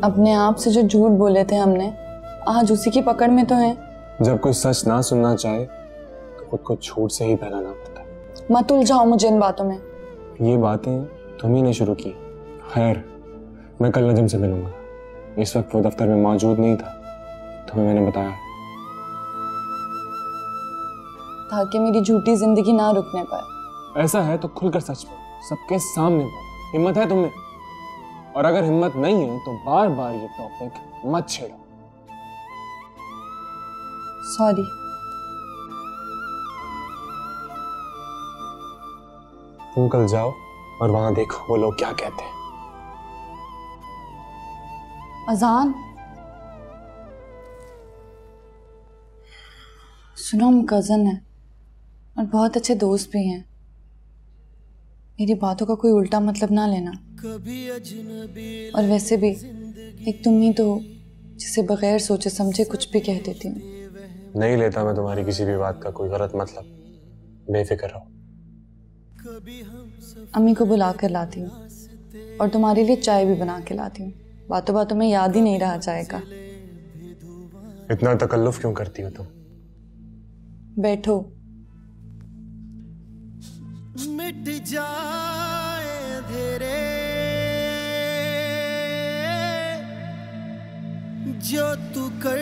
अपने आप से जो झूठ बोले थे हमने, आज उसी की पकड़ में तो हैं। जब कोई सच ना सुनना चाहे तो खुद को झूठ से ही पहचानना पड़ता है। मत उलझाओ मुझे इन बातों में। ये बातें तुम ही ने शुरू की। खैर, मैं कल नजम से मिलूंगा। इस वक्त वो दफ्तर में मौजूद नहीं था, तुम्हें मैंने बताया, ताकि मेरी झूठी जिंदगी ना रुकने पाए। ऐसा है तो खुलकर सच बोलो, सबके सामने बोलो। हिम्मत है तुम्हें? और अगर हिम्मत नहीं है तो बार बार ये टॉपिक मत छेड़ो। सॉरी। तुम कल जाओ और वहां देखो वो लोग क्या कहते हैं। अजान, सुनो, हम कजन है और बहुत अच्छे दोस्त भी हैं। मेरी बातों का कोई उल्टा मतलब ना लेना। और वैसे भी एक तुम ही तो जिसे बगैर सोचे समझे कुछ भी कह देती हूँ। नहीं लेता मैं तुम्हारी किसी भी बात का कोई गलत मतलब, बेफिक्र रहो। अम्मी को बुला कर लाती हूँ और तुम्हारे लिए चाय भी बना के लाती हूँ। बातों बातों में याद ही नहीं रहा चाय का। इतना तकल्लुफ क्यों करती हो तुम? बैठो। मिट जाए धीरे जो तू कर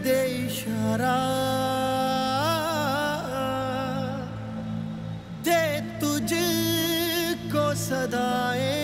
दे इशारा, दे तुझको सदाएं।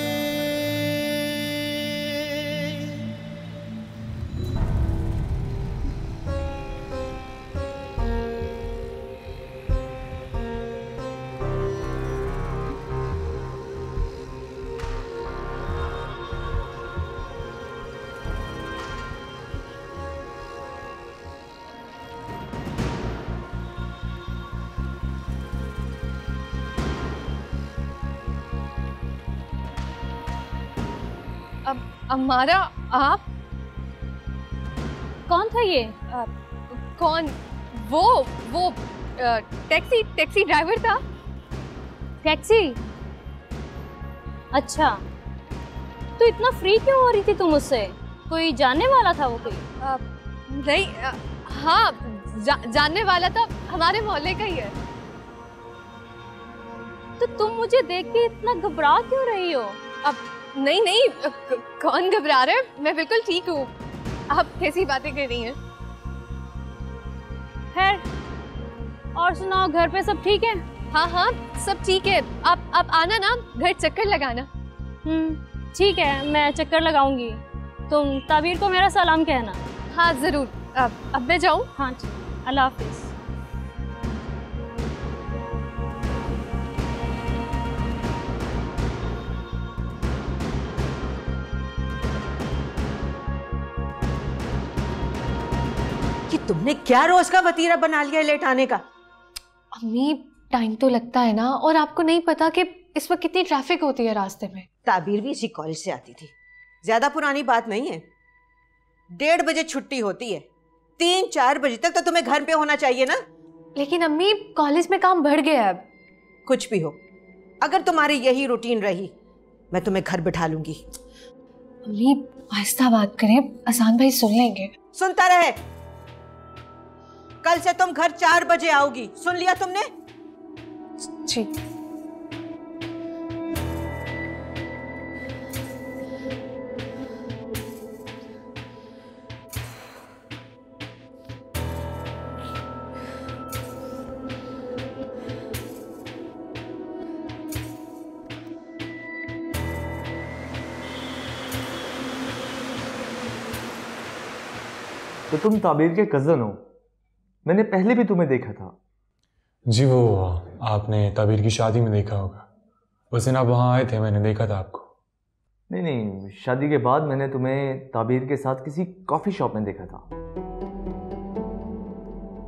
अमारा, आप कौन था ये? कौन? वो टैक्सी ड्राइवर था। टैक्सी? अच्छा, तो इतना फ्री क्यों हो रही थी तुम उससे? कोई जानने वाला था वो कोई? नहीं, हाँ, जानने वाला था, हमारे मोहल्ले का ही है। तो तुम मुझे देख के इतना घबरा क्यों रही हो? अब नहीं, कौन घबरा रहा है? मैं बिल्कुल ठीक हूँ। आप कैसी बातें कर रही हैं? खैर, और सुनाओ, घर पे सब ठीक है? हाँ, सब ठीक है। आप आना ना, घर चक्कर लगाना। ठीक है, मैं चक्कर लगाऊंगी। तुम ताबीर को मेरा सलाम कहना। हाँ जरूर। अब मैं जाऊँ? हाँ, अल्लाह हाफिज। कि तुमने क्या रोज का वतीरा बना लिया लेट आने का? अम्मी, टाइम तो लगता है ना, और आपको नहीं पता कि इस वक्त कितनी ट्रैफिक होती है रास्ते में। ताबीर भी इसी कॉलेज से आती थी, ज्यादा पुरानी बात नहीं है। 1:30 बजे छुट्टी होती है, 3-4 बजे तक तो तुम्हें घर पे होना चाहिए ना। लेकिन अम्मी, कॉलेज में काम बढ़ गया है अब। कुछ भी हो, अगर तुम्हारी यही रूटीन रही, मैं तुम्हें घर बिठा लूंगी। अम्मी, आहिस्ता बात करें, असान भाई सुन लेंगे। सुनता रहे। कल से तुम घर 4 बजे आओगी, सुन लिया तुमने? जी। तो तुम ताबीर के कज़न हो? मैंने पहले भी तुम्हें देखा था। जी, वो आपने ताबीर की शादी में देखा होगा। उस दिन आप वहाँ आए थे, मैंने देखा था आपको। नहीं, शादी के बाद मैंने तुम्हें ताबीर के साथ किसी कॉफ़ी शॉप में देखा था।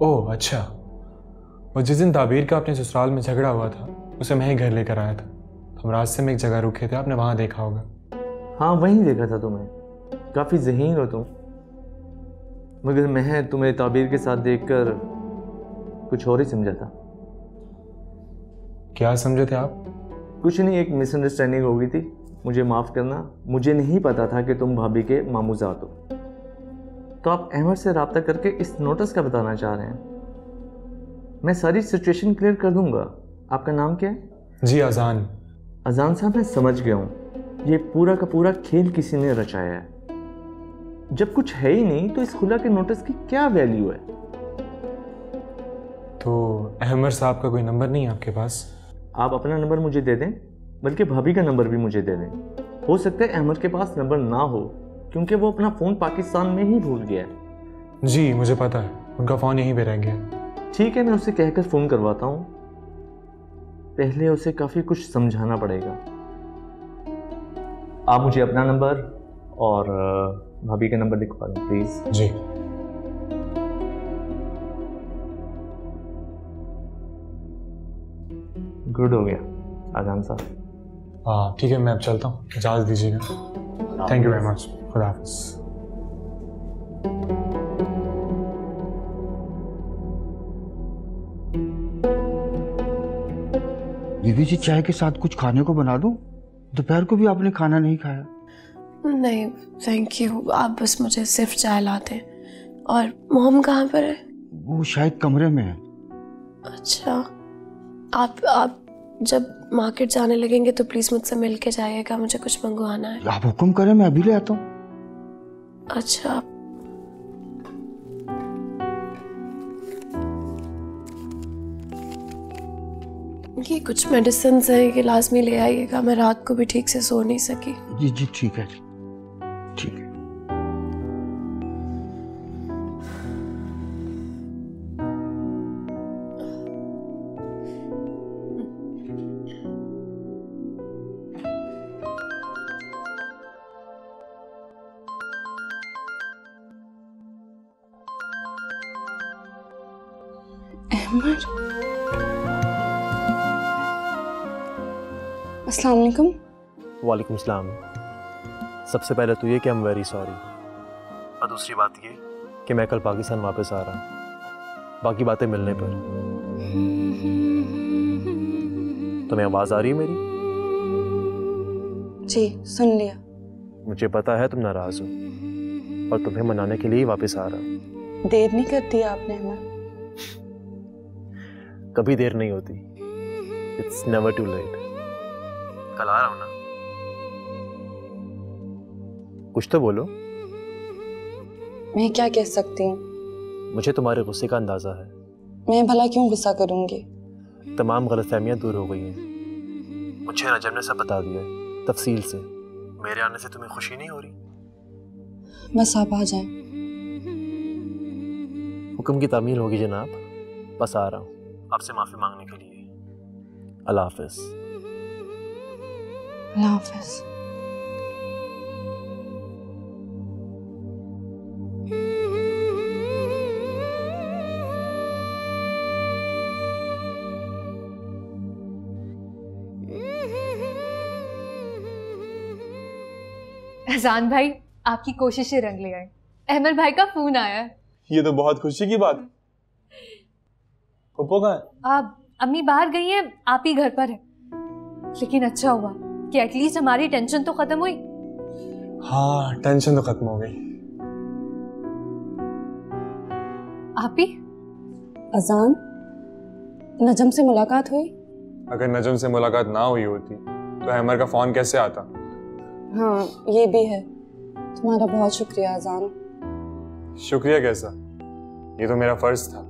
ओह अच्छा, वो जिस दिन ताबीर का अपने ससुराल में झगड़ा हुआ था, उसे मैं ही घर लेकर आया था। हम रास्ते में एक जगह रुके थे, आपने वहाँ देखा होगा। हाँ, वहीं देखा था तुम्हें। काफ़ी ज़हीन हो तुम। मगर मैं तुम्हें ताबीर के साथ देखकर कुछ और ही समझा था। क्या समझे थे आप? कुछ नहीं, एक मिसअंडरस्टैंडिंग हो गई थी, मुझे माफ़ करना, मुझे नहीं पता था कि तुम भाभी के मामूजात हो। तो आप अहमद से रब्ता करके इस नोटिस का बताना चाह रहे हैं। मैं सारी सिचुएशन क्लियर कर दूंगा। आपका नाम क्या है? जी अजान। अजान साहब, मैं समझ गया हूँ, ये पूरा का पूरा खेल किसी ने रचाया है। जब कुछ है ही नहीं तो इस खुला के नोटिस की क्या वैल्यू है? तो अहमद साहब का कोई नंबर नहीं है आपके पास? आप अपना नंबर मुझे दे दें, बल्कि भाभी का नंबर भी मुझे दे दें। हो सकता है अहमद के पास नंबर ना हो, क्योंकि वो अपना फ़ोन पाकिस्तान में ही भूल गया है। जी मुझे पता है, उनका फ़ोन यहीं पे रह गया। ठीक है, मैं उसे कहकर फ़ोन करवाता हूँ। पहले उसे काफ़ी कुछ समझाना पड़ेगा। आप मुझे अपना नंबर और भाभी का नंबर लिखवा दें प्लीज़। जी। गुड हो गया आजान साहब। हाँ ठीक है, मैं अब चलता हूँ, इजाज़त दीजिएगा। Thank you very much. खुदा हाफिज़। बीबी जी, चाय के साथ कुछ खाने को बना दूं? दोपहर को भी आपने खाना नहीं खाया। नहीं थैंक यू, आप बस मुझे सिर्फ चाय ला दें। और मोम कहाँ पर है? वो शायद कमरे में है। अच्छा, आप जब मार्केट जाने लगेंगे तो प्लीज मुझसे मिल के जाइएगा, मुझे कुछ मंगवाना है। आप हुक्म करें, मैं अभी ले आता हूँ। अच्छा। ये कुछ मेडिसिन है, ये लाजमी ले आइएगा, मैं रात को भी ठीक से सो नहीं सकी। जी जी ठीक है, ठीक है। अहमद, अस्सलाम वालेकुम। वालेकुम सलाम। सबसे पहले तो ये कि आई एम वेरी सॉरी, और दूसरी बात ये कि मैं कल पाकिस्तान वापस आ रहा हूँ। बाकी बातें मिलने पर। तुम्हें आवाज़ आ रही है मेरी? जी सुन लिया। मुझे पता है तुम नाराज़ हो और तुम्हें मनाने के लिए ही वापस आ रहा हूँ। देर नहीं कर दी आपने हमें? कभी देर नहीं होती। It's never too late. कल आ रहा हूँ ना, कुछ तो बोलो। मैं क्या कह सकती हूँ? मुझे तुम्हारे गुस्से का अंदाजा है। मैं भला क्यों गुस्सा करूंगी? तमाम गलतफहमियां दूर हो गई हैं। मुझे नजम ने सब बता दिया है तफसील से। मेरे आने से तुम्हें खुशी नहीं हो रही? बस आप आ जाएं। हुक्म की तामील होगी जनाब। बस आ रहा हूँ आपसे माफ़ी मांगने के लिए। अल्लाह हाफ़िज़। अल्लाह हाफ़िज़। अहसान भाई, आपकी कोशिशें रंग ले आए। अहमद भाई का फोन आया है। ये तो बहुत खुशी की बात। पप्पो कहाँ है? आप अम्मी बाहर गई हैं, आप ही घर पर है। लेकिन अच्छा हुआ कि एटलीस्ट हमारी टेंशन तो खत्म हुई। हाँ टेंशन तो खत्म हो गई। आप ही? अजान, नजम से मुलाकात हुई? अगर नजम से मुलाकात ना हुई होती तो अहमद का फोन कैसे आता? हाँ ये भी है। तुम्हारा बहुत शुक्रिया अजान। शुक्रिया कैसा, ये तो मेरा फर्ज था।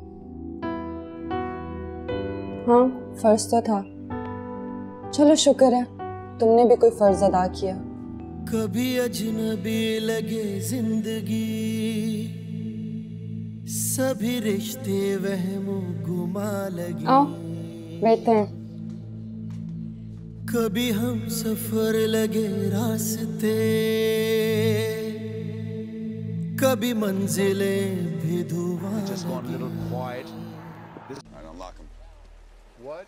हाँ फर्ज तो था। चलो शुक्र है तुमने भी कोई फर्ज अदा किया। कभी अजनबी लगे जिंदगी, सभी रिश्ते वहमो गुमा लगे। आओ बैठते हैं। कभी हम सफर लगे रास्ते, कभी मंजिलें भी धुआं लगे। What?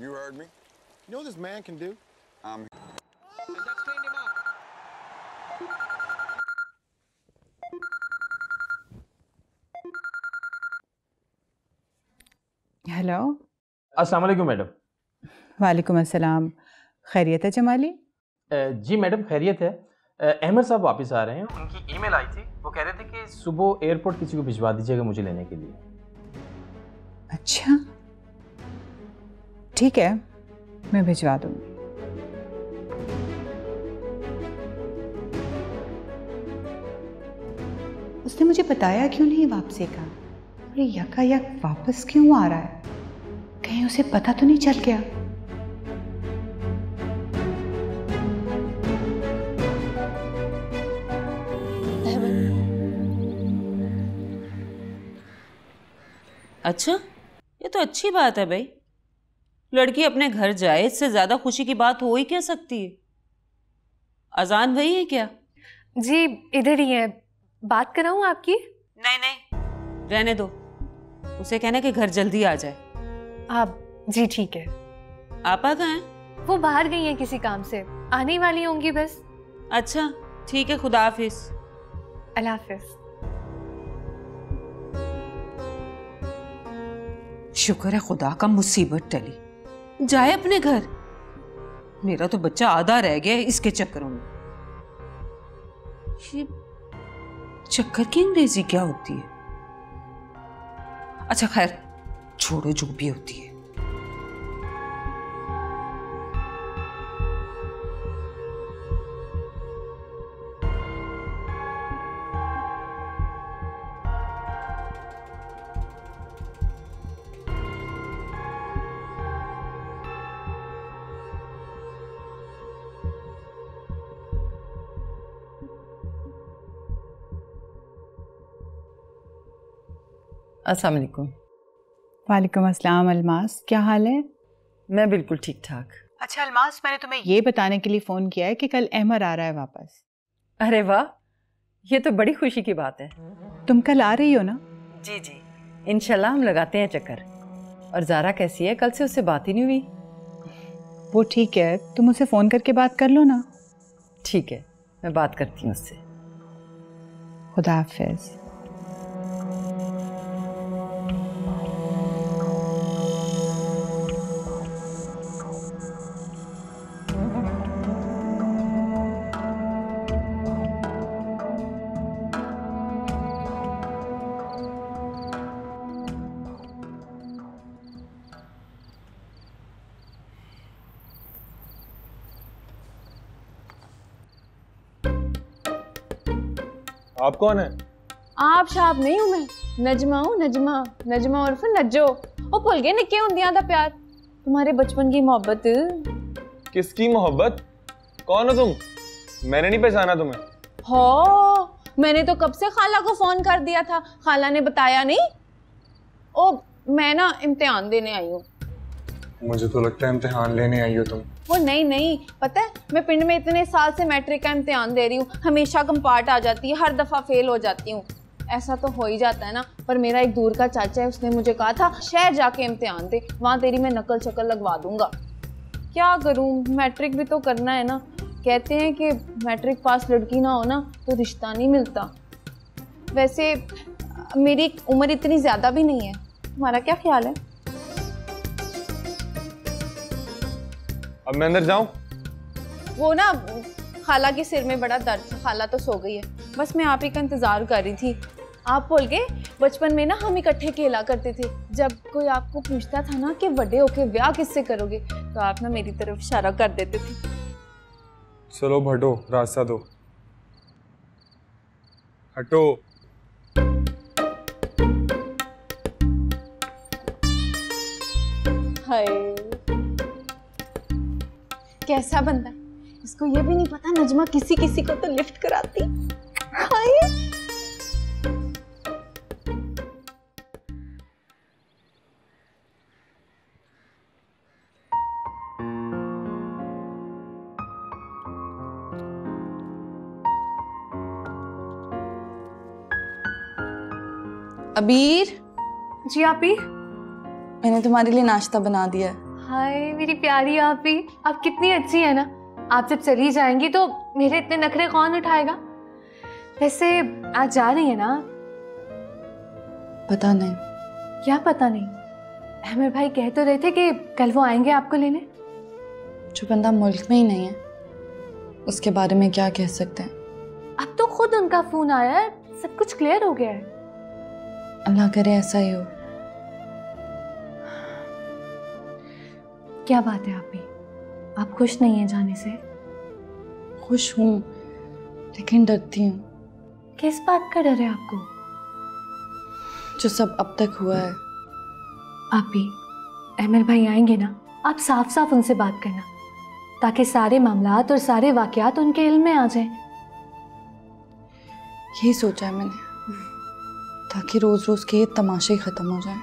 You heard me? You know what this man can do? Hello. अस्सलाम वालेकुम मैडम। वालेकुम अस्सलाम। खैरियत है जमाली? जी मैडम, खैरियत है। अहमद साहब वापस आ रहे हैं। उनकी ईमेल आई थी, वो कह रहे थे कि सुबह एयरपोर्ट किसी को भिजवा दीजिएगा मुझे लेने के लिए। अच्छा ठीक है, मैं भिजवा दूंगी। उसने मुझे बताया क्यों नहीं वापसी का? और यकायक वापस क्यों आ रहा है? कहीं उसे पता तो नहीं चल गया? अच्छा, ये तो अच्छी बात है भाई। लड़की अपने घर जाए, इससे ज्यादा खुशी की बात हो ही क्या सकती है। अजान वही है क्या? जी इधर ही है, बात कराऊं आपकी? नहीं नहीं, रहने दो। उसे कहना कि घर जल्दी आ जाए। आप? जी ठीक है। आपा कहाँ हैं? वो बाहर गई हैं किसी काम से, आने वाली होंगी बस। अच्छा ठीक है, खुदा हाफिज। अल्लाह हाफिज। शुक्र है खुदा का मुसीबत टली, जाए अपने घर। मेरा तो बच्चा आधा रह गया है इसके चक्करों में। ये चक्कर की अंग्रेजी क्या होती है? अच्छा खैर छोड़ो, जो भी होती है। अस्सलाम वालेकुम। वालेकुम अस्सलाम। अलमास, क्या हाल है? मैं बिल्कुल ठीक ठाक। अच्छा अलमास, मैंने तुम्हें ये बताने के लिए फ़ोन किया है कि कल अहमद आ रहा है वापस। अरे वाह, ये तो बड़ी खुशी की बात है। तुम कल आ रही हो ना? जी जी, इंशाल्लाह हम लगाते हैं चक्कर। और ज़ारा कैसी है? कल से उससे बात ही नहीं हुई। वो ठीक है, तुम उसे फ़ोन करके बात कर लो ना। ठीक है, मैं बात करती हूँ उससे। खुदा हाफिज़। आप कौन है? आप शाप नहीं हूं मैं, नजमा हूं। नजमा, नजमा उर्फ नज्जो। ओ भुल गए निक्के हुंदियां दा प्यार, तुम्हारे बचपन की मोहब्बत। किसकी मोहब्बत? कौन हो तुम? मैंने नहीं पहचाना तुम्हें। हो, मैंने तो कब से खाला को फोन कर दिया था, खाला ने बताया नहीं। ओ मैं ना इम्तिहान देने आई हूँ। मुझे तो लगता है इम्तिहान लेने आई हो तुम। वो नहीं, पता है मैं पिंड में इतने साल से मैट्रिक का इम्तिहान दे रही हूँ, हमेशा कंपार्ट आ जाती है, हर दफ़ा फेल हो जाती हूँ। ऐसा तो हो ही जाता है ना। पर मेरा एक दूर का चाचा है, उसने मुझे कहा था शहर जाके इम्तिहान दे, वहाँ तेरी मैं नकल शक्ल लगवा दूंगा। क्या करूँ, मैट्रिक भी तो करना है ना। कहते हैं कि मैट्रिक पास लड़की ना हो ना तो रिश्ता नहीं मिलता। वैसे मेरी उम्र इतनी ज़्यादा भी नहीं है, तुम्हारा क्या ख्याल है? अब मैं अंदर जाऊं? वो ना खाला के सिर में बड़ा दर्द था, खाला तो सो गई है, बस मैं आप ही का इंतजार कर रही थी। आप बोल गए बचपन में ना हम इकट्ठे खेला करते थे। जब कोई आपको पूछता था ना कि बड़े होके ब्याह किससे करोगे, तो आप ना मेरी तरफ इशारा कर देते थे। चलो हटो, रास्ता दो। हटो। हाय कैसा बंदा है, इसको ये भी नहीं पता नजमा किसी किसी को तो लिफ्ट कराती। हाय अबीर। जी आपी। मैंने तुम्हारे लिए नाश्ता बना दिया है। हाय मेरी प्यारी आपी, आप कितनी अच्छी है ना। आप जब चली जाएंगी तो मेरे इतने नखरे कौन उठाएगा। वैसे आज जा रही है ना? पता नहीं। क्या पता नहीं? अहमद भाई कह तो रहे थे कि कल वो आएंगे आपको लेने। जो बंदा मुल्क में ही नहीं है उसके बारे में क्या कह सकते हैं। अब तो खुद उनका फोन आया है, सब कुछ क्लियर हो गया है। अल्लाह करे ऐसा ही हो। क्या बात है आप भी, आप खुश नहीं हैं जाने से? खुश हूँ लेकिन डरती हूँ। किस बात का डर है आपको? जो सब अब तक हुआ है। आप भी, अहमर भाई आएंगे ना, आप साफ साफ उनसे बात करना ताकि सारे मामलात और सारे वाकयात उनके इल्म में आ जाएं। यही सोचा है मैंने, ताकि रोज रोज के ये तमाशे ही खत्म हो जाएं।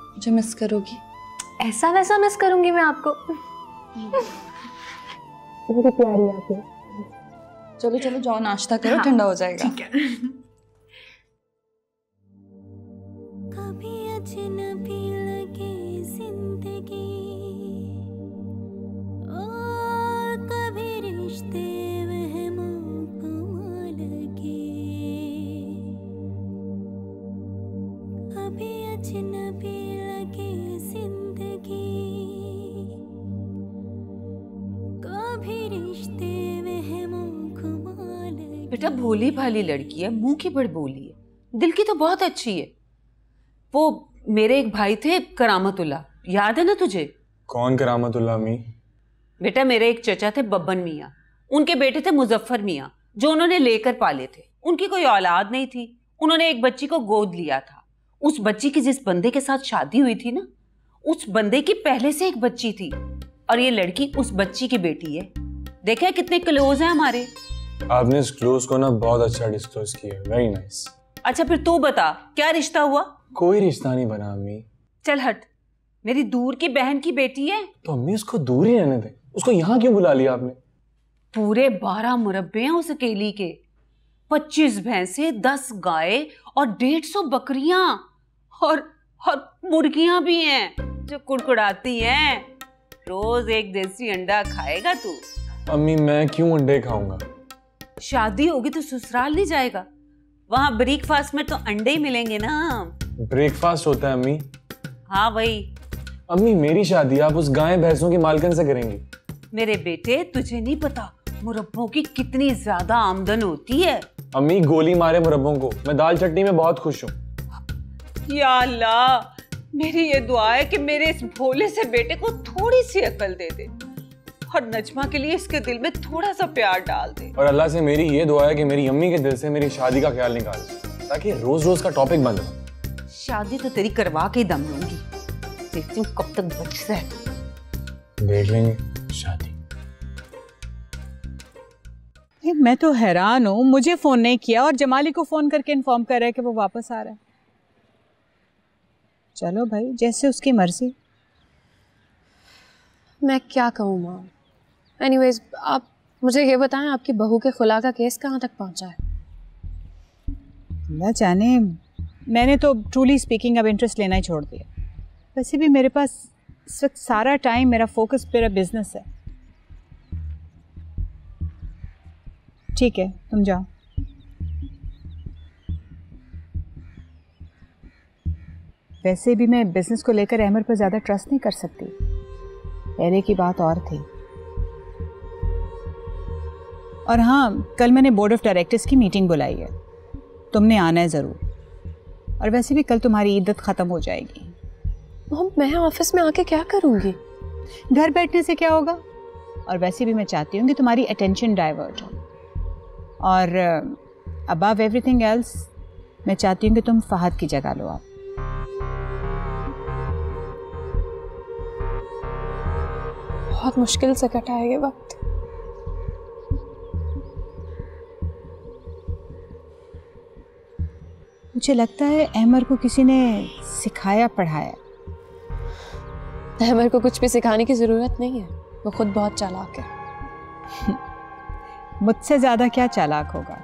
मुझे मिस करोगी? ऐसा वैसा मिस करूंगी मैं आपको। मेरी प्यारी आती है। चलो चलो जाओ नाश्ता करो, हाँ, ठंडा हो जाएगा। ठीक है। कभी अजनबी लगे जिंदगी और कभी रिश्ते वहमों को लगे, कभी अजनबी लगे जिंदगी कभी रिश्ते वहमों को लगे। बेटा भोली भाली लड़की है, मुंह की बड़ बोली है, दिल की तो बहुत अच्छी है। वो मेरे एक भाई थे करामतुल्ला, याद है ना तुझे? कौन करामतुल्ला अम्मी? बेटा मेरे एक चचा थे बब्बन मियाँ, उनके बेटे थे मुजफ्फर मियाँ, जो उन्होंने लेकर पाले थे। उनकी कोई औलाद नहीं थी, उन्होंने एक बच्ची को गोद लिया था। उस बच्ची की जिस बंदे के साथ शादी हुई थी ना, उस बंदे की पहले से एक बच्ची थी और ये लड़की उस बच्ची की बेटी है। देखा है कितने क्लोज हैं हमारे। आपने इस क्लोज को ना बहुत अच्छा डिस्क्लोज किया, वेरी नाइस। अच्छा फिर तू बता, क्या रिश्ता हुआ? कोई रिश्ता नहीं बना अम्मी। चल हट, मेरी दूर की बहन की बेटी है। तो अम्मी उसको दूर ही रहने दे, उसको यहाँ क्यों बुला लिया आपने? पूरे 12 मुरब्बे हैं उस अकेली के, 25 भैंसे, 10 गाय और 150 बकरियां और मुर्गियां भी हैं जो कुड़कुड़ाती हैं। रोज एक देसी अंडा खाएगा तू? अम्मी मैं क्यों अंडे खाऊंगा? शादी होगी तो ससुराल नहीं जाएगा? वहां ब्रेकफास्ट में तो अंडे ही मिलेंगे ना। ब्रेकफास्ट होता है अम्मी? हाँ वही। अम्मी मेरी शादी आप उस गाय भैंसों की मालकिन से करेंगी? मेरे बेटे तुझे नहीं पता मुरब्बों की कितनी ज्यादा आमदन होती है। अम्मी गोली मारे मुरब्बों को, मैं दाल चटनी में बहुत खुश हूँ। या अल्लाह, मेरी ये दुआ है कि मेरे इस भोले से बेटे को थोड़ी सी अकल दे दे और नजमा के लिए इसके दिल में थोड़ा सा प्यार डाल दे। और अल्लाह से मेरी ये दुआ है कि मेरी अम्मी के दिल से मेरी शादी का ख्याल निकाल दे, ताकि रोज रोज का टॉपिक बंद हो। शादी तो तेरी करवा के ही दम लूंगी, देखती हूँ कब तक बचता है। देख लेंगे शादी। मैं तो हैरान हूँ, मुझे फ़ोन नहीं किया और जमाली को फ़ोन करके इन्फॉर्म कर रहा है कि वो वापस आ रहा है। चलो भाई, जैसे उसकी मर्जी। मैं क्या कहूँ माँ। एनीवेज आप मुझे ये बताएं, आपकी बहू के खुला का केस कहाँ तक पहुँचा है? अल्लाह जाने, मैंने तो ट्रूली स्पीकिंग अब इंटरेस्ट लेना ही छोड़ दिया। वैसे भी मेरे पास इस वक्त सारा टाइम, मेरा फोकस मेरा बिजनेस है। ठीक है तुम जाओ। वैसे भी मैं बिजनेस को लेकर अहमर पर ज़्यादा ट्रस्ट नहीं कर सकती, पहले की बात और थी। और हाँ, कल मैंने बोर्ड ऑफ डायरेक्टर्स की मीटिंग बुलाई है, तुमने आना है ज़रूर। और वैसे भी कल तुम्हारी इद्दत ख़त्म हो जाएगी। मैं ऑफिस में आके क्या करूँगी? घर बैठने से क्या होगा? और वैसे भी मैं चाहती हूँ कि तुम्हारी अटेंशन डाइवर्ट हो। और अबव एवरीथिंग एल्स मैं चाहती हूँ कि तुम फहद की जगह लो। आप बहुत मुश्किल से कटा है ये वक्त। मुझे लगता है अहमर को किसी ने सिखाया पढ़ाया। अहमर को कुछ भी सिखाने की ज़रूरत नहीं है, वो खुद बहुत चालाक है। मुझसे ज़्यादा क्या चालाक होगा,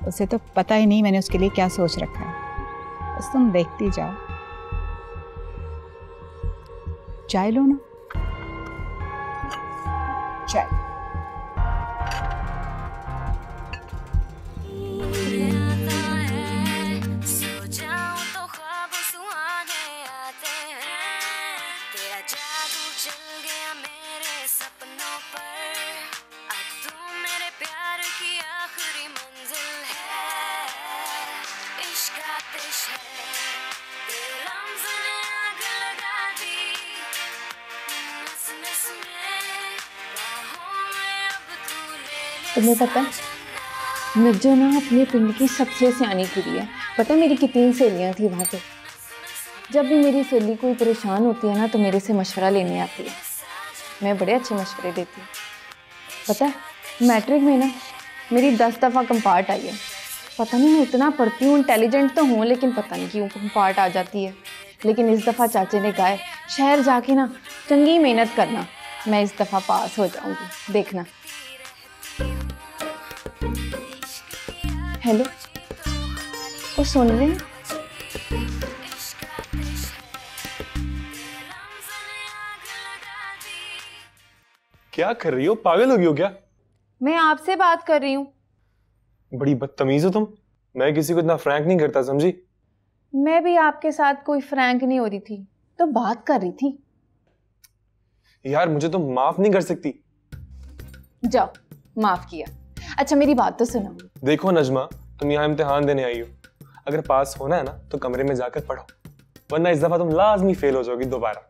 उसे तो पता ही नहीं मैंने उसके लिए क्या सोच रखा है। बस तुम देखती जाओ। चाय लो ना। चाय। तेरा जादू चल गया मेरे सपनों पर। तुम्हें पता है नज्जो ना अपने पिंड की सबसे सियानी कुड़ी है। पता है मेरी कितनी सहेलियाँ थी वहाँ पे। जब भी मेरी सहेली कोई परेशान होती है ना तो मेरे से मशवरा लेने आती है। मैं बड़े अच्छे मशवरे देती हूँ। पता है मैट्रिक में ना मेरी 10 दफ़ा कंपार्ट आई है। पता नहीं मैं इतना पढ़ती हूँ, इंटेलिजेंट तो हूँ, लेकिन पता नहीं क्यों कंपार्ट आ जाती है। लेकिन इस दफ़ा चाचे ने कहा है शहर जाके ना चंगी मेहनत करना, मैं इस दफ़ा पास हो जाऊँगी, देखना। हेलो, वो सुन रहे हैं? क्या कर रही हो? पागल हो गई हो क्या? मैं आपसे बात कर रही हूँ। बड़ी बदतमीज हो तुम। मैं किसी को इतना फ्रैंक नहीं करता, समझी? मैं भी आपके साथ कोई फ्रैंक नहीं हो रही थी, तो बात कर रही थी। यार मुझे तो माफ नहीं कर सकती। जाओ, माफ किया। अच्छा मेरी बात तो सुनो। देखो नजमा, तुम यहाँ इम्तिहान देने आई हो। अगर पास होना है ना तो कमरे में जाकर पढ़ो, वरना इस दफा तुम लाजमी फेल हो जाओगी दोबारा।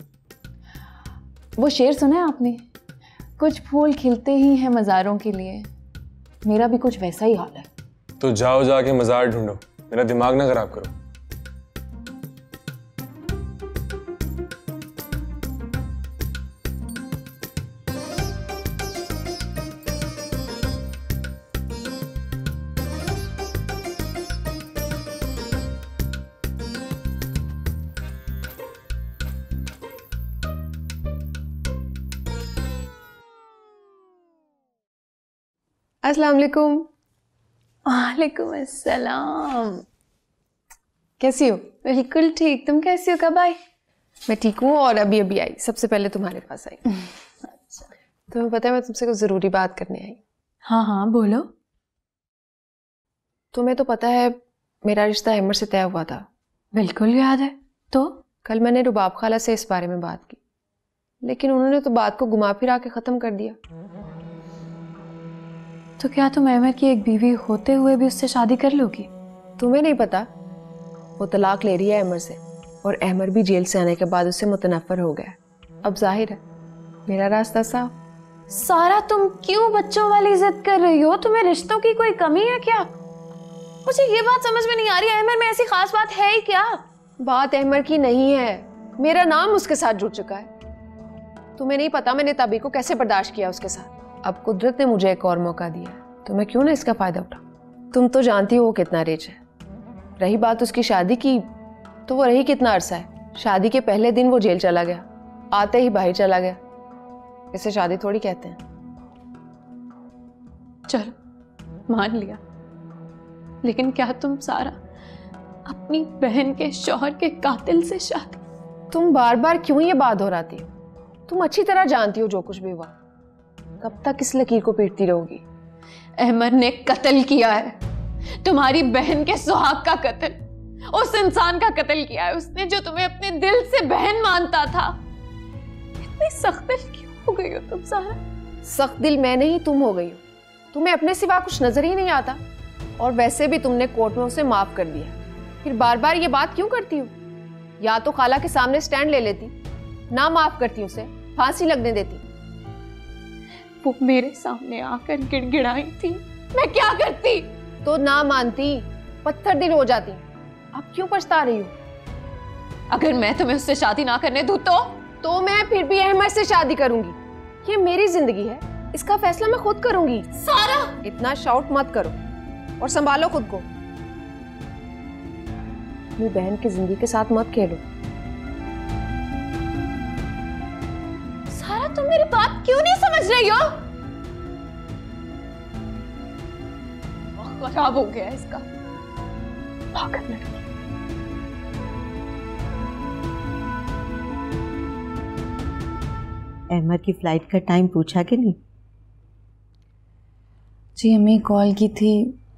वो शेर सुना है आपने? कुछ फूल खिलते ही हैं मज़ारों के लिए। मेरा भी कुछ वैसा ही हाल है। तो जाओ जाके मज़ार ढूंढो, मेरा दिमाग ना खराब करो। अस्सलाम वालेकुम। वालेकुम अस्सलाम। कैसी हो? बिल्कुल ठीक, तुम कैसी हो? कब आई? मैं ठीक हूँ और अभी अभी आई, सबसे पहले तुम्हारे पास आई। अच्छा। तुम्हें पता है मैं तुमसे कुछ ज़रूरी बात करने आई। हाँ हाँ बोलो। तुम्हें तो पता है मेरा रिश्ता अहमर से तय हुआ था। बिल्कुल याद है। तो कल मैंने रुबाब खाला से इस बारे में बात की, लेकिन उन्होंने तो बात को घुमा फिरा के ख़त्म कर दिया। तो क्या तुम अहमर की एक बीवी होते हुए भी उससे शादी कर लोगी? तुम्हें नहीं पता, वो तलाक ले रही है अहमर से, और अहमर भी जेल से आने के बाद उससे मुतनफ़र हो गया। अब जाहिर है मेरा रास्ता साफ। सारा तुम क्यों बच्चों वाली जिद कर रही हो? तुम्हें रिश्तों की कोई कमी है क्या? मुझे ये बात समझ में नहीं आ रही, अहमर में ऐसी खास बात है ही क्या? बात अहमर की नहीं है, मेरा नाम उसके साथ जुड़ चुका है। तुम्हें नहीं पता मैंने तभी को कैसे बर्दाश्त किया उसके साथ। अब कुदरत ने मुझे एक और मौका दिया, तो मैं क्यों ना इसका फायदा उठा। तुम तो जानती हो वो कितना रिच है। रही बात उसकी शादी की, तो वो रही कितना अरसा है। शादी के पहले दिन वो जेल चला गया, आते ही बाहर चला गया। इसे शादी थोड़ी कहते हैं। चलो मान लिया, लेकिन क्या तुम सारा अपनी बहन के शौहर के कातिल से शादी? तुम बार बार क्यों ये बात दोहराती हो? तुम अच्छी तरह जानती हो जो कुछ भी हुआ। कब तक इस लकीर को पीटती रहोगी? अहमर ने कत्ल किया है, तुम्हारी बहन के सुहाग का कत्ल। उस इंसान का कत्ल किया है उसने जो तुम्हें अपने दिल से बहन मानता था। इतनी सख्त दिल क्यों हो गई हो तुम सारा? सख्त दिल मैं नहीं, तुम हो गई हो। तुम्हें अपने सिवा कुछ नजर ही नहीं आता, और वैसे भी तुमने कोर्ट में उसे माफ कर दिया। फिर बार बार ये बात क्यों करती हो? या तो खाला के सामने स्टैंड ले लेती, ना माफ करती उसे, फांसी लगने देती। वो मेरे सामने आकर गिड़गिड़ाई थी, मैं क्या करती? तो ना मानती, पत्थर दिल हो जाती। अब क्यों पछता रही हो? अगर मैं तुम्हें उससे शादी ना करने दूं तो मैं फिर भी अहमद से शादी करूंगी। ये मेरी जिंदगी है, इसका फैसला मैं खुद करूंगी। सारा इतना शाउट मत करो और संभालो खुद को। अपनी बहन की जिंदगी के साथ मत खेलो। सारा तुम मेरी बात क्यों नहीं समझ रही हो? खराब हो गया इसका। पागल लड़की। अहमद की फ्लाइट का टाइम पूछा कि नहीं? जी अम्मी कॉल की थी,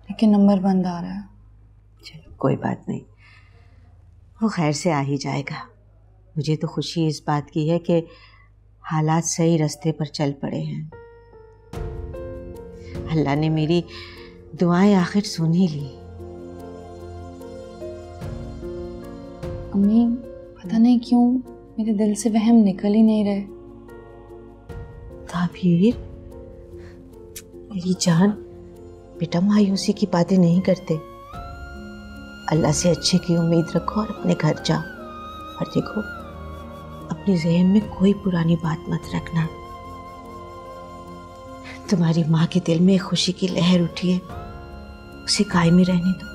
लेकिन नंबर बंद आ रहा है। चलो कोई बात नहीं, वो खैर से आ ही जाएगा। मुझे तो खुशी इस बात की है कि हालात सही रास्ते पर चल पड़े हैं। अल्लाह ने मेरी दुआएं आखिर सुन ही ली। अम्मी पता नहीं क्यों मेरे दिल से वहम निकल ही नहीं रहे। ताबीर, मेरी जान, बेटा मायूसी की बातें नहीं करते। अल्लाह से अच्छे की उम्मीद रखो और अपने घर जाओ। और देखो, अपने जहन में कोई पुरानी बात मत रखना। तुम्हारी माँ के दिल में खुशी की लहर उठी है, उसे कायम रहने दो।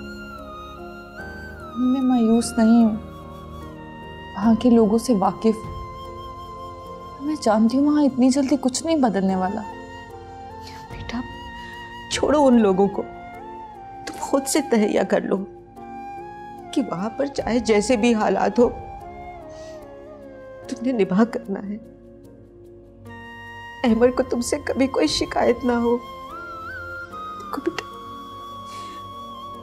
मैं मायूस नहीं हूँ, वहाँ के लोगों से वाकिफ। मैं जानती हूँ वहाँ इतनी जल्दी कुछ नहीं बदलने वाला। बेटा छोड़ो उन लोगों को, तुम खुद से तहैया कर लो कि वहां पर चाहे जैसे भी हालात हो तुमने निभा करना है। अहमद को तुमसे कभी कोई शिकायत ना हो। देखो बेटा,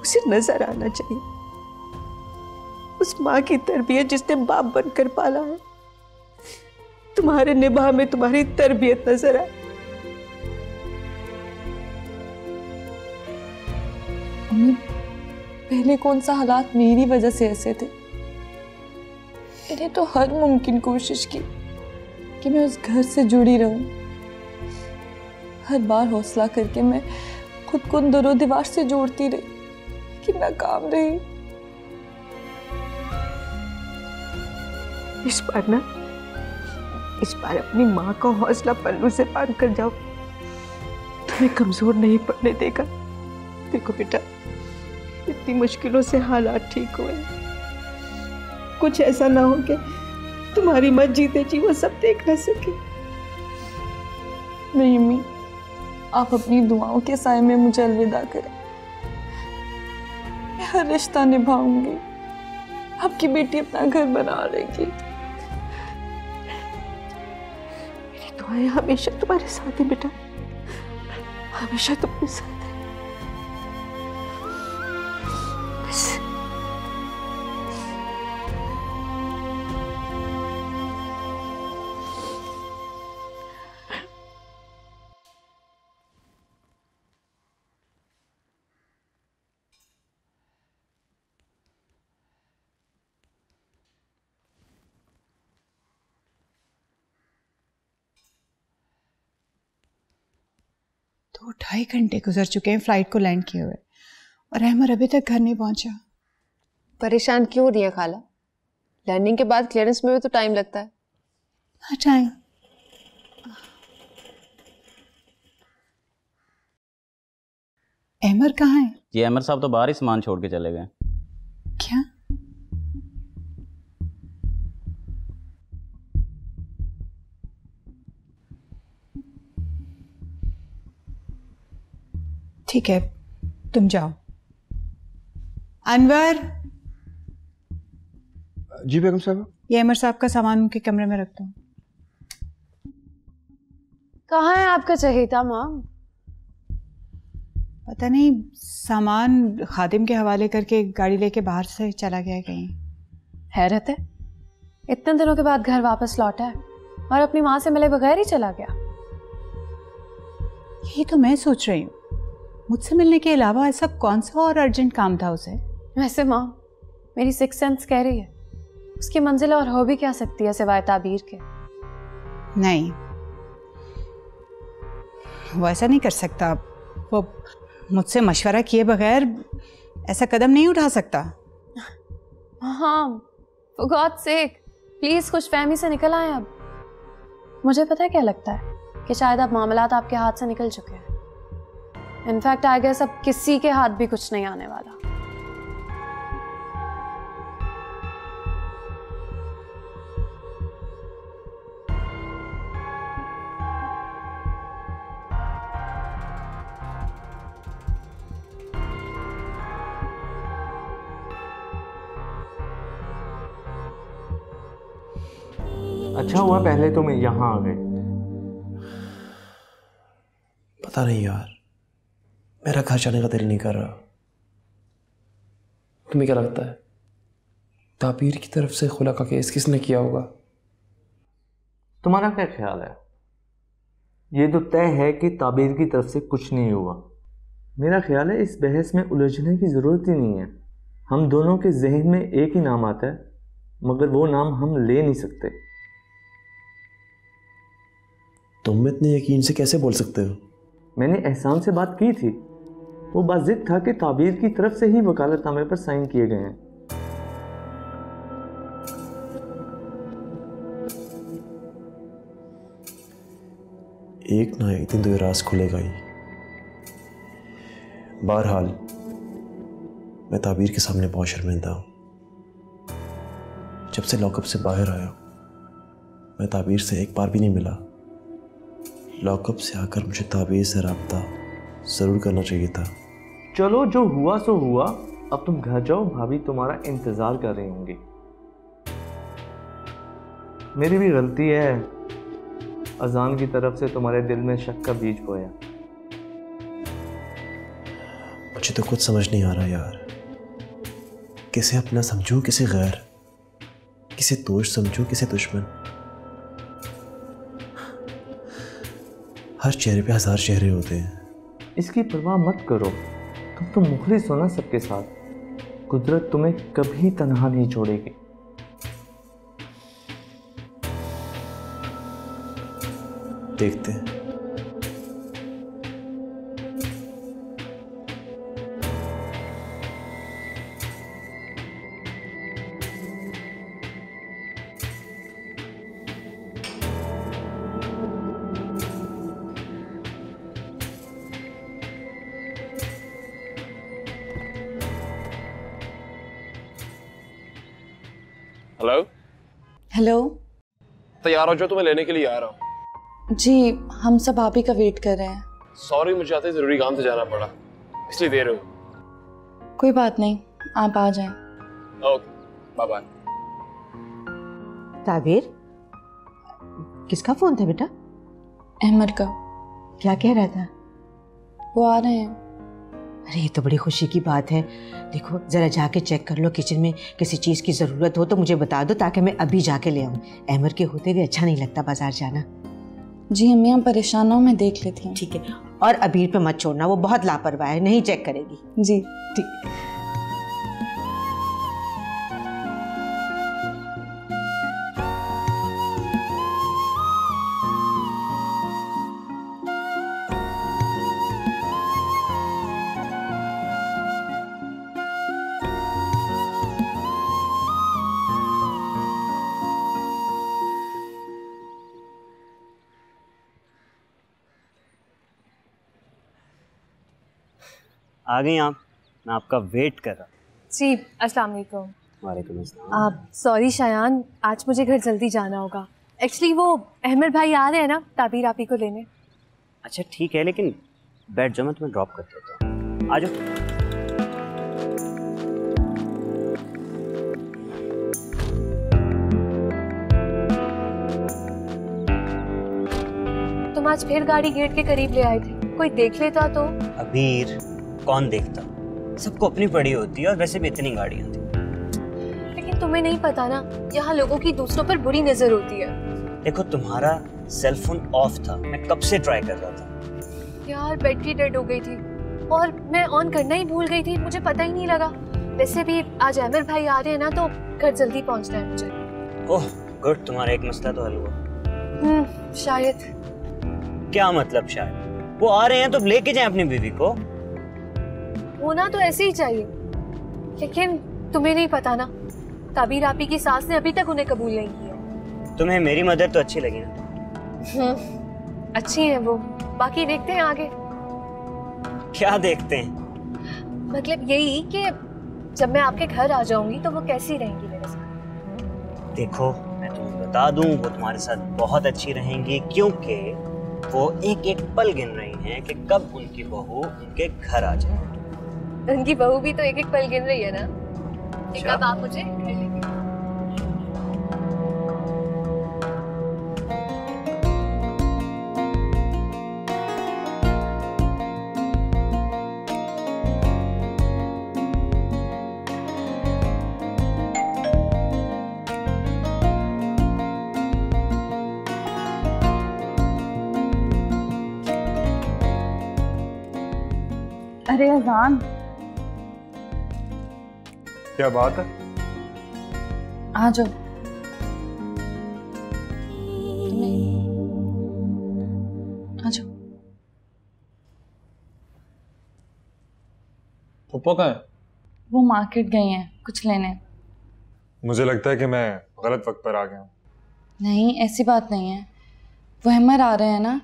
उसे नजर आना चाहिए उस माँ की तरबियत जिसने बाप बनकर पाला है। तुम्हारे निभा में तुम्हारी तरबियत नजर आए। मम्मी, पहले कौन सा हालात मेरी वजह से ऐसे थे। मैंने तो हर मुमकिन कोशिश की कि मैं उस घर से जुड़ी रहूं। हर बार हौसला करके मैं खुद को दरो दीवार से जोड़ती रही कि नाकाम रही। इस बार अपनी माँ का हौसला पल्लू से बांध कर जाओ, तुम्हें कमजोर नहीं पड़ने देगा। देखो बेटा, इतनी मुश्किलों से हालात ठीक हुए, कुछ ऐसा ना हो कि तुम्हारी माँ जीते जी वो सब देख ना सके। नहीं अम्मी, आप अपनी दुआओं के साए में मुझे अलविदा करें। मैं हर रिश्ता निभाऊंगी, आपकी बेटी अपना घर बना लेगी। मेरी दुआएं हमेशा तुम्हारे साथ है बेटा, हमेशा तुम्हारे साथ है। तो 2.5 घंटे गुजर चुके हैं फ्लाइट को लैंड किए हुए और अहमद अभी तक घर नहीं पहुंचा। परेशान क्यों रही है खाला? लैंडिंग के बाद क्लियरेंस में भी तो टाइम लगता है। हाँ टाइम। अहमद कहाँ है? जी अहमद साहब तो बाहर ही सामान छोड़ के चले गए। क्या? ठीक है, तुम जाओ। अनवर, जी बेगम साहब। ये अमर साहब का सामान उनके कमरे में रख दो। कहाँ है आपका चहेता माम? पता नहीं, सामान खादिम के हवाले करके गाड़ी लेके बाहर से चला गया कहीं। हैरत है, इतने दिनों के बाद घर वापस लौटा है और अपनी माँ से मिले बगैर ही चला गया। यही तो मैं सोच रही हूँ, मुझसे मिलने के अलावा ऐसा कौन सा और अर्जेंट काम था उसे? वैसे माँ, मेरी सिक्स सेंस कह रही है उसकी मंजिल और हो भी क्या सकती है सिवाय ताबीर के। नहीं, वो ऐसा नहीं कर सकता। वो मुझसे मशवरा किए बगैर ऐसा कदम नहीं उठा सकता। हाँ, फॉर गॉड सेक प्लीज कुछ फहमी से निकल आए। अब मुझे पता है क्या लगता है कि शायद अब मामलात आपके हाथ से निकल चुके हैं। इनफैक्ट आई गेस अब किसी के हाथ भी कुछ नहीं आने वाला। अच्छा हुआ पहले तुम यहाँ आ गए। पता नहीं यार, मेरा घर जाने का दिल नहीं कर रहा। तुम्हें क्या लगता है ताबीर की तरफ से खुला का केस किसने किया होगा? तुम्हारा क्या ख्याल है? ये तो तय है कि ताबीर की तरफ से कुछ नहीं हुआ। मेरा ख्याल है इस बहस में उलझने की ज़रूरत ही नहीं है। हम दोनों के जहन में एक ही नाम आता है, मगर वो नाम हम ले नहीं सकते। तुम इतने यकीन से कैसे बोल सकते हो? मैंने एहसान से बात की थी। वो बस जिद था कि ताबीर की तरफ से ही वकालतनामे पर साइन किए गए हैं। एक ना एक दिन तो ये राज खुलेगा ही। बहरहाल मैं ताबीर के सामने बहुत शर्मिंदा हूं। जब से लॉकअप से बाहर आया मैं ताबीर से एक बार भी नहीं मिला। लॉकअप से आकर मुझे ताबीर से रब्ता जरूर करना चाहिए था। चलो जो हुआ सो हुआ, अब तुम घर जाओ, भाभी तुम्हारा इंतजार कर रही होंगी। मेरी भी गलती है, अजान की तरफ से तुम्हारे दिल में शक का बीज बोया। मुझे तो कुछ समझ नहीं आ रहा यार, किसे अपना समझूं किसे गैर, किसे दोस्त समझूं किसे दुश्मन। हर चेहरे पे हजार चेहरे होते हैं। इसकी परवाह मत करो, तुम तो मुखलिस हो ना सबके साथ। कुदरत तुम्हें कभी तन्हा नहीं छोड़ेगी। देखते हैं। Hello hello. तैयार हो जाओ, तुम्हें लेने के लिए आ रहा हूँ। जी हम सब आप ही का वेट कर रहे हैं। सॉरी, मुझे आते जरूरी काम से जाना पड़ा, इसलिए देर हो। कोई बात नहीं, आप आ जाएं। Okay, bye bye. ताबीर, किसका फोन था बेटा? अहमद का। क्या कह रहा था? वो आ रहे हैं। अरे ये तो बड़ी खुशी की बात है। देखो जरा जाके चेक कर लो, किचन में किसी चीज़ की ज़रूरत हो तो मुझे बता दो, ताकि मैं अभी जाके ले आऊँ। अहमद के होते हुए अच्छा नहीं लगता बाजार जाना। जी अम्मी, आप परेशान हो, मैं देख लेती हूँ। ठीक है, और अबीर पे मत छोड़ना, वो बहुत लापरवाह है, नहीं चेक करेगी। जी ठीक। आ गई आप? मैं आपका वेट कर रहा। जी अस्सलाम वालेकुम। वालेकुम अस्सलाम। आप सॉरी शायान, आज मुझे घर जल्दी जाना होगा। एक्चुअली वो अहमद भाई आ रहे हैं ना ताबीर आपी को लेने। अच्छा ठीक है, लेकिन बैठ जाओ, मैं तुम्हें ड्रॉप कर देता हूँ। आ जाओ। तुम आज फिर गाड़ी गेट के करीब ले आए थे, कोई देख लेता तो। अबीर, कौन देखता, सबको अपनी पड़ी होती है, और वैसे भी इतनी गाड़ियाँ थी। लेकिन तुम्हें नहीं पता ना, यहाँ लोगों की दूसरों पर बुरी नजर होती है। देखो तुम्हारा सेल फोन ऑफ था, मैं कब से ट्राई कर रहा था। यार बैटरी डेड हो गई थी और मैं ऑन करना ही भूल गई थी, मुझे पता ही नहीं लगा। वैसे भी आज अहमद भाई आ रहे हैं ना, तो घर जल्दी पहुँचना है मुझे। ओह गुड, तुम्हारा एक मसला तो हल हुआ। शायद। क्या मतलब शायद? वो आ रहे हैं तो लेके जाएं अपनी बीवी को। होना तो ऐसे ही चाहिए, लेकिन तुम्हें नहीं पता ना, ताबीर आपी की सास ने अभी तक उन्हें कबूल नहीं किया। तुम्हें मेरी मदर तो अच्छी लगी ना? अच्छी है वो, बाकी देखते हैं आगे। क्या देखते हैं? मतलब यही कि जब मैं आपके घर आ जाऊंगी तो वो कैसी रहेंगी मेरे साथ। देखो मैं तुम्हें बता दूं, वो तुम्हारे साथ बहुत अच्छी रहेंगी, क्योंकि वो एक एक पल गिन रही हैं कि कब उनकी बहू उनके घर आ जाए। उनकी बहू भी तो एक एक पल गिन रही है ना, कि कब आप मुझे घर लेके। अरे अजान, क्या बात है? आ जाओ। आ जाओ। पुप्पो कहाँ है? वो मार्केट गई हैं कुछ लेने। मुझे लगता है कि मैं गलत वक्त पर आ गया हूँ। नहीं, ऐसी बात नहीं है। वो अहमर आ रहे हैं ना,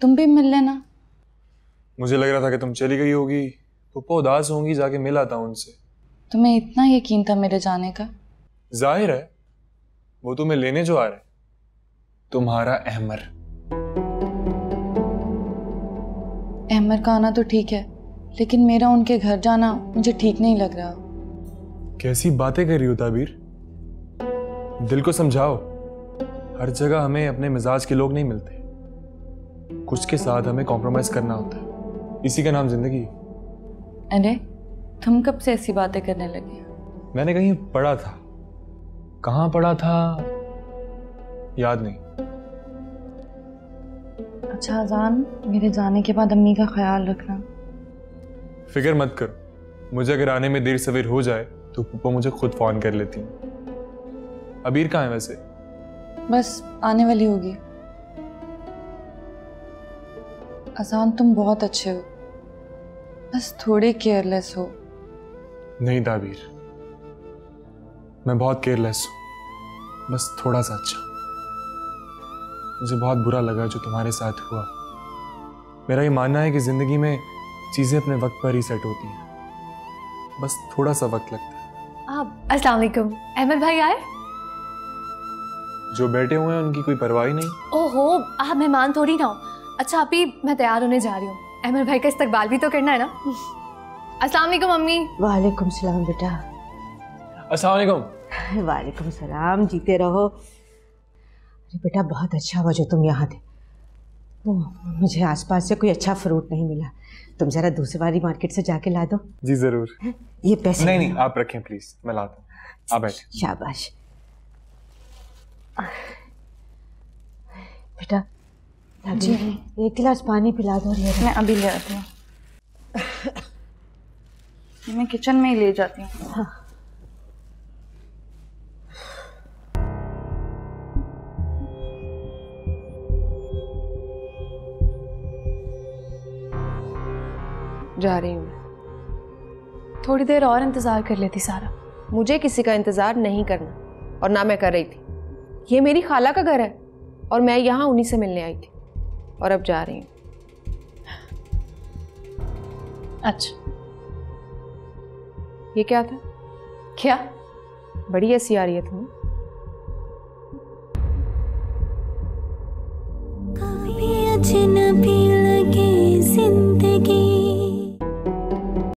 तुम भी मिल लेना। मुझे लग रहा था कि तुम चली गई होगी, पुप्पो उदास होंगी, जाके मिल आता हूँ उनसे। तुम्हें इतना यकीन था मेरे जाने का? जाहिर है, वो तुम्हें लेने जो आ रहे, तुम्हारा अहमर। अहमर का आना तो ठीक है, लेकिन मेरा उनके घर जाना मुझे ठीक नहीं लग रहा। कैसी बातें कर रही हो ताबीर? दिल को समझाओ। हर जगह हमें अपने मिजाज के लोग नहीं मिलते, कुछ के साथ हमें कॉम्प्रोमाइज करना होता है, इसी का नाम जिंदगी। अरे तुम कब से ऐसी बातें करने लगे? मैंने कहीं पढ़ा था, कहाँ पढ़ा था याद नहीं। अच्छा अजान, मेरे जाने के बाद अम्मी का ख्याल रखना। फिक्र मत करो, मुझे अगर आने में देर सवेर हो जाए तो पुप्पो मुझे खुद फोन कर लेती हैं। अबीर कहाँ है वैसे? बस आने वाली होगी। अजान तुम बहुत अच्छे हो, बस थोड़े केयरलेस हो। नहीं ताबीर, मैं बहुत केयरलेस हूँ, बस थोड़ा सा अच्छा। मुझे बहुत बुरा लगा जो तुम्हारे साथ हुआ। मेरा ये मानना है कि जिंदगी में चीजें अपने वक्त पर ही सेट होती हैं, बस थोड़ा सा वक्त लगता है। अस्सलाम वालेकुम। अहमद भाई आए? जो बैठे हुए हैं उनकी कोई परवाह ही नहीं। ओहो, आप मेहमान थोड़ी ना हो। अच्छा अभी मैं तैयार होने जा रही हूँ, अहमद भाई का इस्तकबाल भी तो करना है ना। अस्सलाम वालेकुम मम्मी। वालेकुम सलाम बेटा। अस्सलाम वालेकुम। वालेकुम सलाम, जीते रहो। अरे बेटा बहुत अच्छा हुआ जो तुम यहाँ थे। वो मुझे आसपास से कोई अच्छा फ्रूट नहीं मिला, तुम जरा दूसरी वाली मार्केट से जाके ला दो। जी जरूर। ये पैसे नहीं नहीं, आप रखें प्लीज, मैं लाता हूँ, आप बैठे। शाबाश बेटा। जी एक गिलास पानी पिला दो। मैं अभी ले आती हूँ। मैं किचन में ही ले जाती हूँ। हाँ। जा रही हूँ। थोड़ी देर और इंतज़ार कर लेती सारा। मुझे किसी का इंतज़ार नहीं करना, और ना मैं कर रही थी। ये मेरी खाला का घर है और मैं यहाँ उन्हीं से मिलने आई थी, और अब जा रही हूँ। अच्छा ये क्या था? क्या बड़ी ऐसी आ रही है तुम्हें? कभी अजनबी